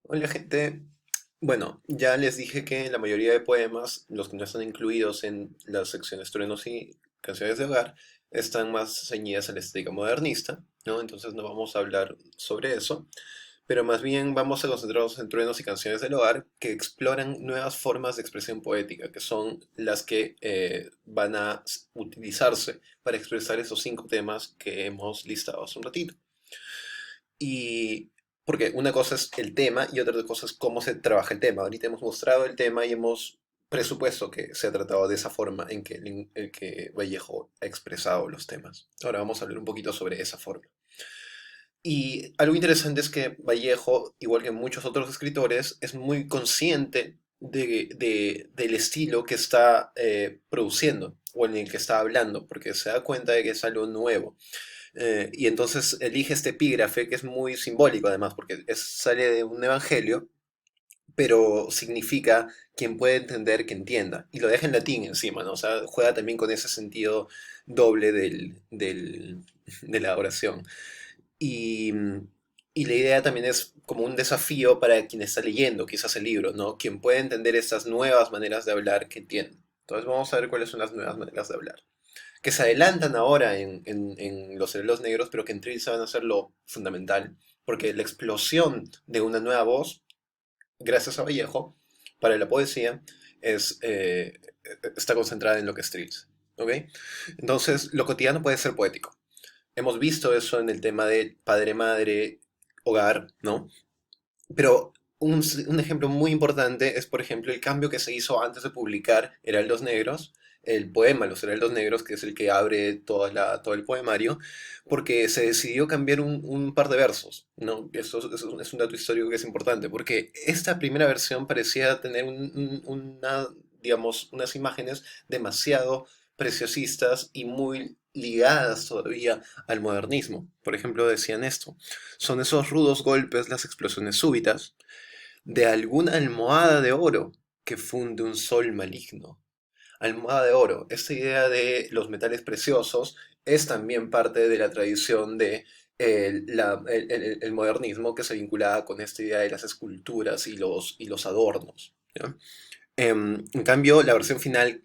Hola gente, bueno, ya les dije que la mayoría de poemas, los que no están incluidos en las secciones truenos y canciones de hogar, están más ceñidas a la estética modernista, ¿no? Entonces no vamos a hablar sobre eso, pero más bien vamos a concentrarnos en truenos y canciones del hogar que exploran nuevas formas de expresión poética, que son las que van a utilizarse para expresar esos cinco temas que hemos listado hace un ratito. Y porque una cosa es el tema y otra cosa es cómo se trabaja el tema. Ahorita hemos mostrado el tema y hemos presupuesto que se ha tratado de esa forma en que, el que Vallejo ha expresado los temas. Ahora vamos a hablar un poquito sobre esa forma. Y algo interesante es que Vallejo, igual que muchos otros escritores, es muy consciente del estilo que está produciendo o en el que está hablando, porque se da cuenta de que es algo nuevo. Y entonces elige este epígrafe que es muy simbólico además, porque sale de un evangelio, pero significa quien puede entender que entienda. Y lo deja en latín encima, ¿no? O sea, juega también con ese sentido doble de la oración. Y, y la idea también es como un desafío para quien está leyendo quizás el libro, ¿no? Quien puede entender estas nuevas maneras de hablar que entiende. Entonces vamos a ver cuáles son las nuevas maneras de hablar que se adelantan ahora en los cerebros negros, pero que en Trill van a ser lo fundamental, porque la explosión de una nueva voz, gracias a Vallejo, para la poesía, es, está concentrada en lo que es Trills. ¿Ok? Entonces, lo cotidiano puede ser poético. Hemos visto eso en el tema de padre, madre, hogar, ¿no? Pero un ejemplo muy importante es, por ejemplo, el cambio que se hizo antes de publicar Heraldos Negros, el poema Los Heraldos Negros, que es el que abre todo el poemario, porque se decidió cambiar un par de versos, ¿no? Eso es un dato histórico que es importante, porque esta primera versión parecía tener digamos, unas imágenes demasiado preciosistas y muy ligadas todavía al modernismo. Por ejemplo, decían esto. Son esos rudos golpes, las explosiones súbitas, de alguna almohada de oro que funde un sol maligno. Almohada de oro, esta idea de los metales preciosos es también parte de la tradición de el modernismo que se vinculaba con esta idea de las esculturas y los adornos. ¿Ya? En cambio, la versión final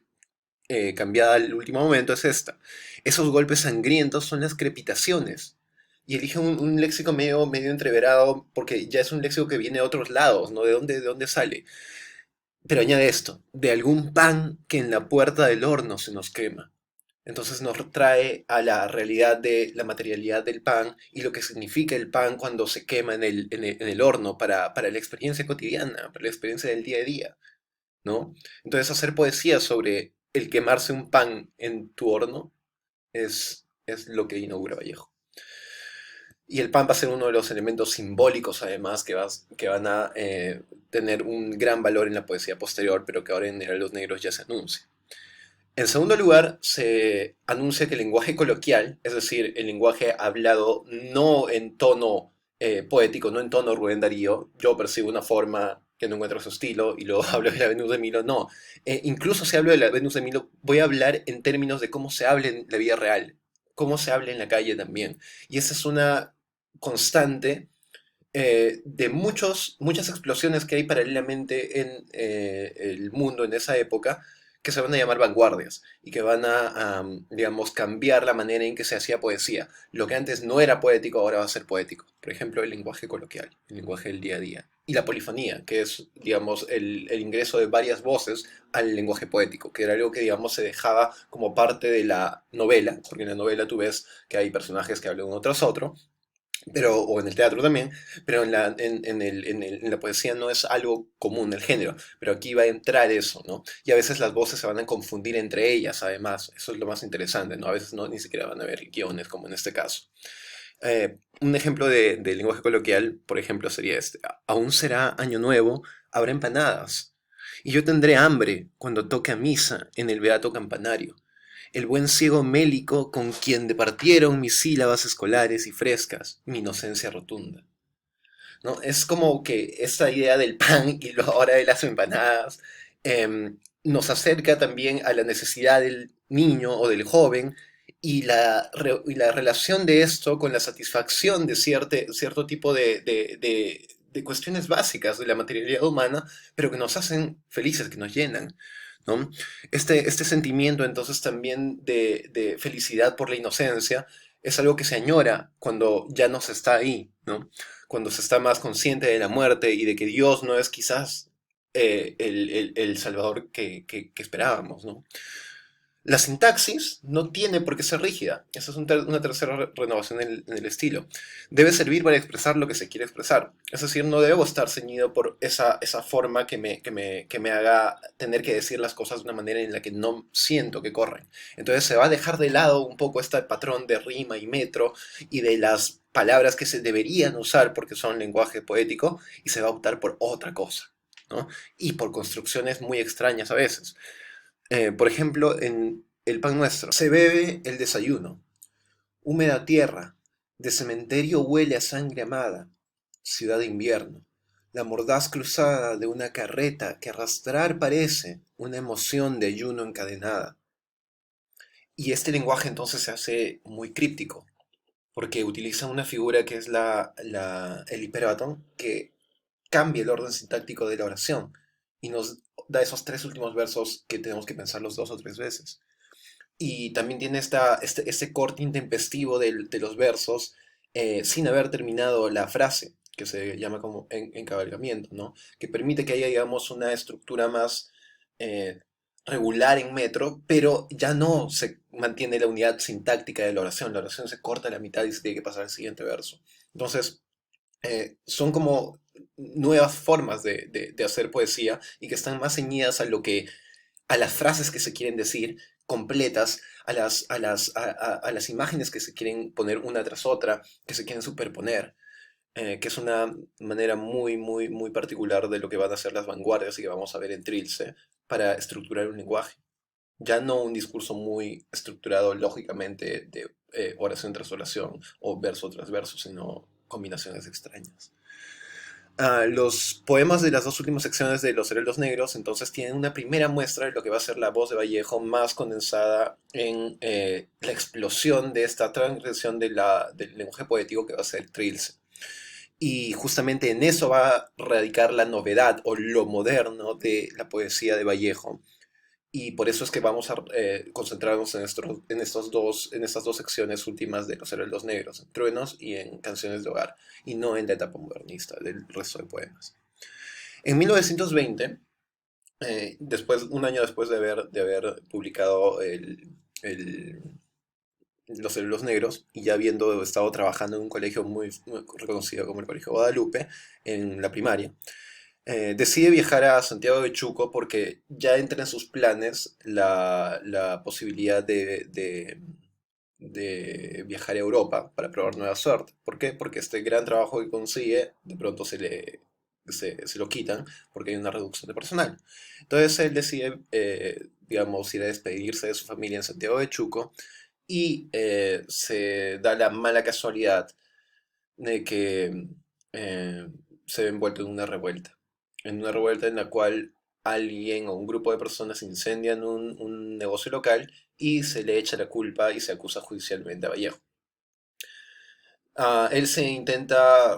cambiada al último momento es esta. Esos golpes sangrientos son las crepitaciones. Y elige un léxico medio entreverado porque ya es un léxico que viene de otros lados, ¿no? De dónde sale? Pero añade esto, de algún pan que en la puerta del horno se nos quema. Entonces nos trae a la realidad de la materialidad del pan y lo que significa el pan cuando se quema en el horno para la experiencia cotidiana, para la experiencia del día a día. ¿No? Entonces hacer poesía sobre el quemarse un pan en tu horno es lo que inaugura Vallejo. Y el pan va a ser uno de los elementos simbólicos, además, que van a tener un gran valor en la poesía posterior, pero que ahora en Los Negros ya se anuncia. En segundo lugar, se anuncia que el lenguaje coloquial, es decir, el lenguaje hablado no en tono poético, no en tono Rubén Darío, yo percibo una forma que no encuentro su estilo y luego hablo de la Venus de Milo, no. Incluso si hablo de la Venus de Milo, voy a hablar en términos de cómo se habla en la vida real, cómo se habla en la calle también. Y esa es una constante de muchas explosiones que hay paralelamente en el mundo en esa época, que se van a llamar vanguardias y que van digamos, cambiar la manera en que se hacía poesía. Lo que antes no era poético ahora va a ser poético. Por ejemplo, el lenguaje coloquial, el lenguaje del día a día. Y la polifonía, que es, digamos, el ingreso de varias voces al lenguaje poético, que era algo que, digamos, se dejaba como parte de la novela, porque en la novela tú ves que hay personajes que hablan uno tras otro, pero, o en el teatro también, pero en la poesía no es algo común el género, pero aquí va a entrar eso, ¿no? Y a veces las voces se van a confundir entre ellas, además, eso es lo más interesante, ¿no? A veces no, ni siquiera van a haber guiones, como en este caso. Un ejemplo de lenguaje coloquial, por ejemplo, sería este. Aún será año nuevo, habrá empanadas. Y yo tendré hambre cuando toque a misa en el beato campanario. El buen ciego mélico con quien departieron mis sílabas escolares y frescas, mi inocencia rotunda. ¿No? Es como que esta idea del pan y ahora de las empanadas nos acerca también a la necesidad del niño o del joven y y la relación de esto con la satisfacción de cierto tipo de cuestiones básicas de la materialidad humana, pero que nos hacen felices, que nos llenan, ¿no? Este sentimiento entonces también de felicidad por la inocencia es algo que se añora cuando ya no se está ahí, ¿no? Cuando se está más consciente de la muerte y de que Dios no es quizás el Salvador que esperábamos, ¿no? La sintaxis no tiene por qué ser rígida. Esa es una tercera renovación en el estilo. Debe servir para expresar lo que se quiere expresar. Es decir, no debo estar ceñido por esa forma que me haga tener que decir las cosas de una manera en la que no siento que corren. Entonces se va a dejar de lado un poco este patrón de rima y metro y de las palabras que se deberían usar porque son lenguaje poético y se va a optar por otra cosa, ¿no? Y por construcciones muy extrañas a veces. Por ejemplo, en El Pan Nuestro, se bebe el desayuno, húmeda tierra, de cementerio huele a sangre amada, ciudad de invierno, la mordaz cruzada de una carreta que arrastrar parece una emoción de ayuno encadenada. Y este lenguaje entonces se hace muy críptico, porque utiliza una figura que es el hiperbatón, que cambia el orden sintáctico de la oración y nos da esos tres últimos versos que tenemos que pensarlos dos o tres veces. Y también tiene este corte intempestivo de los versos sin haber terminado la frase, que se llama como encabalgamiento, ¿no? Que permite que haya, digamos, una estructura más eh, regular en metro, pero ya no se mantiene la unidad sintáctica de la oración. La oración se corta a la mitad y se tiene que pasar al siguiente verso. Entonces, son como nuevas formas de hacer poesía y que están más ceñidas a las frases que se quieren decir completas, a las imágenes que se quieren poner una tras otra, que se quieren superponer, que es una manera muy, muy, muy particular de lo que van a ser las vanguardias y que vamos a ver en Trilce para estructurar un lenguaje. Ya no un discurso muy estructurado lógicamente de oración tras oración o verso tras verso, sino combinaciones extrañas. Los poemas de las dos últimas secciones de Los Heraldos Negros entonces tienen una primera muestra de lo que va a ser la voz de Vallejo más condensada en la explosión de esta transgresión del lenguaje poético que va a ser Trilce. Y justamente en eso va a radicar la novedad o lo moderno de la poesía de Vallejo, y por eso es que vamos a concentrarnos en estas dos secciones últimas de Los Heraldos Negros, en Truenos y en Canciones de Hogar, y no en la etapa modernista del resto de poemas. En 1920, un año después de haber publicado el Los Heraldos Negros, y ya habiendo estado trabajando en un colegio muy reconocido como el Colegio Guadalupe, en la primaria, decide viajar a Santiago de Chuco porque ya entra en sus planes la posibilidad de viajar a Europa para probar nueva suerte. ¿Por qué? Porque este gran trabajo que consigue de pronto se lo quitan porque hay una reducción de personal. Entonces él decide, digamos, ir a despedirse de su familia en Santiago de Chuco y se da la mala casualidad de que eh, se ve envuelto en una revuelta en la cual alguien o un grupo de personas incendian un negocio local y se le echa la culpa y se acusa judicialmente a Vallejo. Él se intenta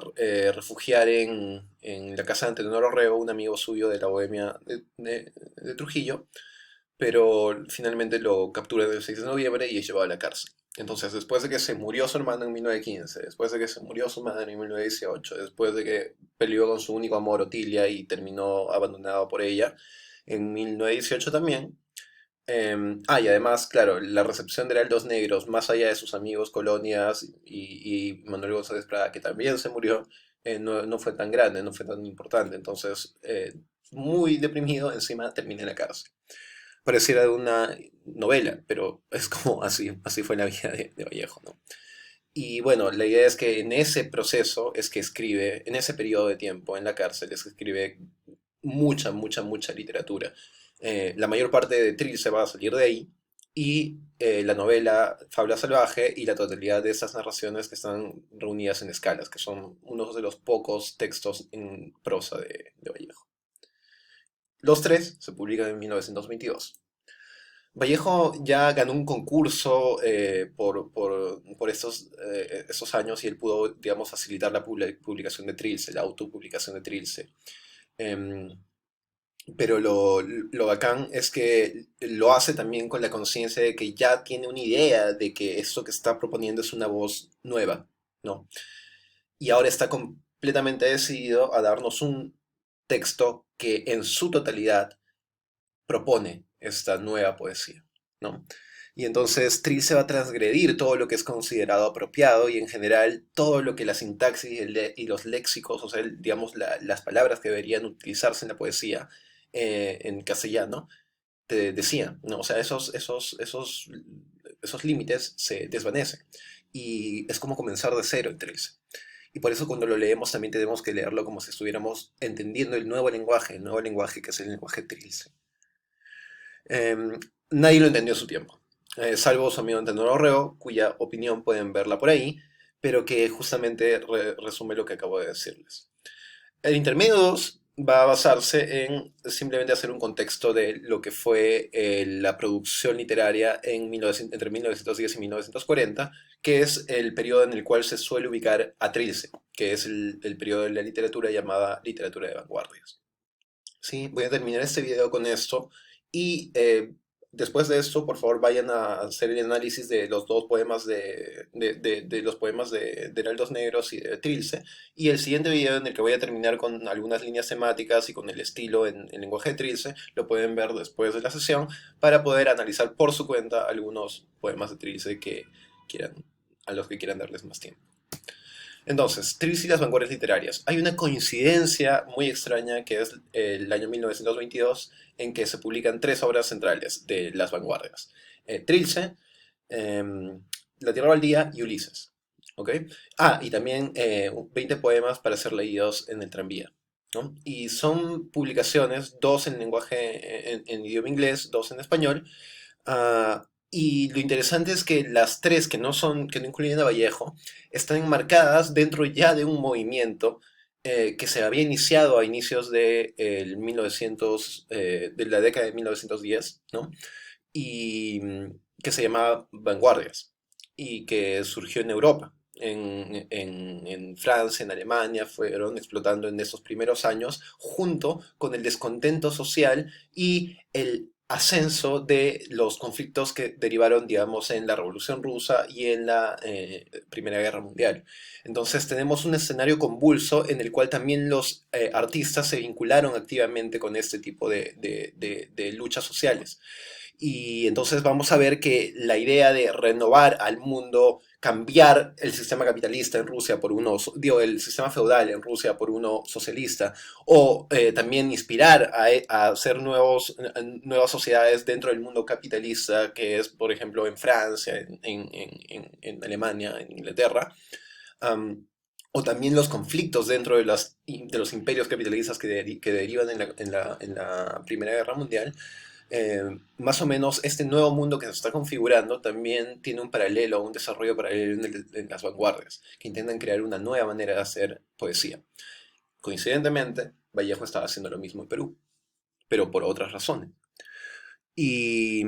refugiar en la casa de Antenor Orrego, un amigo suyo de la Bohemia de Trujillo, pero finalmente lo capturan el 6 de noviembre y es llevado a la cárcel. Entonces, después de que se murió su hermano en 1915, después de que se murió su madre en 1918, después de que peleó con su único amor, Otilia, y terminó abandonado por ella en 1918 también. Y además, claro, la recepción de Heraldos Negros, más allá de sus amigos Colonias y Manuel González Prada, que también se murió, no fue tan grande, no fue tan importante. Entonces, muy deprimido, encima termina en la cárcel. Pareciera de una novela, pero es como así fue la vida de Vallejo, ¿no? Y bueno, la idea es que en ese proceso es que escribe, en ese periodo de tiempo en la cárcel, es que escribe mucha, mucha, mucha literatura. La mayor parte de Trilce va a salir de ahí, y la novela Fabla Salvaje y la totalidad de esas narraciones que están reunidas en escalas, que son unos de los pocos textos en prosa de Vallejo. Los tres se publican en 1922. Vallejo ya ganó un concurso por estos años y él pudo, digamos, facilitar la publicación de Trilce, la autopublicación de Trilce. Em, pero lo bacán es que lo hace también con la conciencia de que ya tiene una idea de que esto que está proponiendo es una voz nueva, ¿no? Y ahora está completamente decidido a darnos un texto que en su totalidad propone esta nueva poesía, ¿no? Y entonces Trilce va a transgredir todo lo que es considerado apropiado y en general todo lo que la sintaxis y los léxicos, o sea, digamos, las palabras que deberían utilizarse en la poesía en castellano, te decían, ¿no? O sea, esos límites se desvanecen. Y es como comenzar de cero en Trilce. Y por eso cuando lo leemos también tenemos que leerlo como si estuviéramos entendiendo el nuevo lenguaje que es el lenguaje Trilce. Em, Nadie lo entendió a su tiempo, salvo su amigo Antenor Orrego, cuya opinión pueden verla por ahí, pero que justamente resume lo que acabo de decirles. El intermedio 2 va a basarse en simplemente hacer un contexto de lo que fue la producción literaria entre 1910 y 1940, que es el periodo en el cual se suele ubicar a Trilce, que es el periodo de la literatura llamada literatura de vanguardias. Sí, voy a terminar este video con esto y después de esto, por favor, vayan a hacer el análisis de los dos poemas de los poemas de Heraldos Negros y de Trilce. Y el siguiente video en el que voy a terminar con algunas líneas temáticas y con el estilo en lenguaje de Trilce, lo pueden ver después de la sesión para poder analizar por su cuenta algunos poemas de Trilce a los que quieran darles más tiempo. Entonces, Trilce y las vanguardias literarias. Hay una coincidencia muy extraña que es el año 1922 en que se publican tres obras centrales de las vanguardias. Trilce, La Tierra Baldía y Ulises. ¿Ok? Ah, y también 20 poemas para ser leídos en el tranvía. ¿No? Y son publicaciones, dos en lenguaje, en idioma inglés, dos en español, y lo interesante es que las tres que no incluyen a Vallejo, están enmarcadas dentro ya de un movimiento que se había iniciado a inicios de la década de 1910, ¿no? Y que se llamaba Vanguardias, y que surgió en Europa. En Francia, en Alemania, fueron explotando en esos primeros años, junto con el descontento social y el ascenso de los conflictos que derivaron, digamos, en la Revolución Rusa y en la Primera Guerra Mundial. Entonces tenemos un escenario convulso en el cual también los artistas se vincularon activamente con este tipo de luchas sociales. Y entonces vamos a ver que la idea de renovar al mundo, cambiar el sistema capitalista en Rusia por uno, digo, el sistema feudal en Rusia por uno socialista, o también inspirar a hacer nuevas sociedades dentro del mundo capitalista, que es, por ejemplo, en Francia, en Alemania, en Inglaterra. Um, o también los conflictos dentro de los imperios capitalistas que derivan en la Primera Guerra Mundial. Más o menos este nuevo mundo que se está configurando también tiene un paralelo, un desarrollo paralelo en las vanguardias, que intentan crear una nueva manera de hacer poesía. Coincidentemente, Vallejo estaba haciendo lo mismo en Perú, pero por otras razones. Y,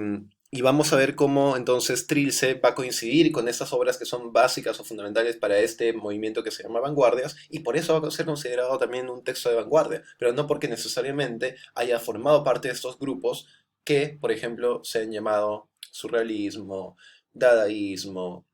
y vamos a ver cómo entonces Trilce va a coincidir con estas obras que son básicas o fundamentales para este movimiento que se llama vanguardias, y por eso va a ser considerado también un texto de vanguardia, pero no porque necesariamente haya formado parte de estos grupos que, por ejemplo, se han llamado surrealismo, dadaísmo,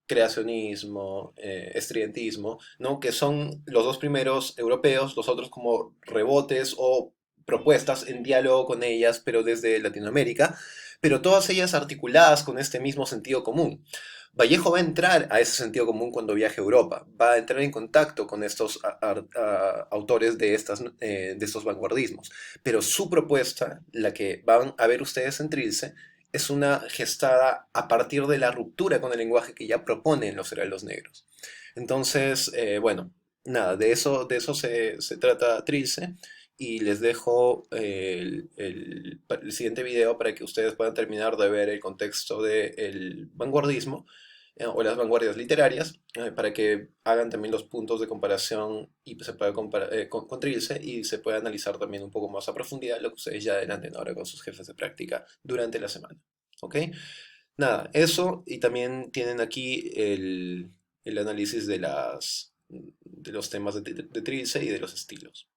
creacionismo, estridentismo, ¿no? Que son los dos primeros europeos, los otros como rebotes o propuestas en diálogo con ellas, pero desde Latinoamérica, pero todas ellas articuladas con este mismo sentido común. Vallejo va a entrar a ese sentido común cuando viaje a Europa, va a entrar en contacto con estos autores de estos vanguardismos, pero su propuesta, la que van a ver ustedes en Trilce, es una gestada a partir de la ruptura con el lenguaje que ya proponen los heraldos negros. Entonces, bueno, nada, de eso se trata Trilce y les dejo el siguiente video para que ustedes puedan terminar de ver el contexto del vanguardismo o las vanguardias literarias, para que hagan también los puntos de comparación y se pueda comparar con Trilce y se pueda analizar también un poco más a profundidad lo que ustedes ya adelanten ahora con sus jefes de práctica durante la semana. ¿Ok? Nada, eso y también tienen aquí el análisis de los temas de Trilce y de los estilos.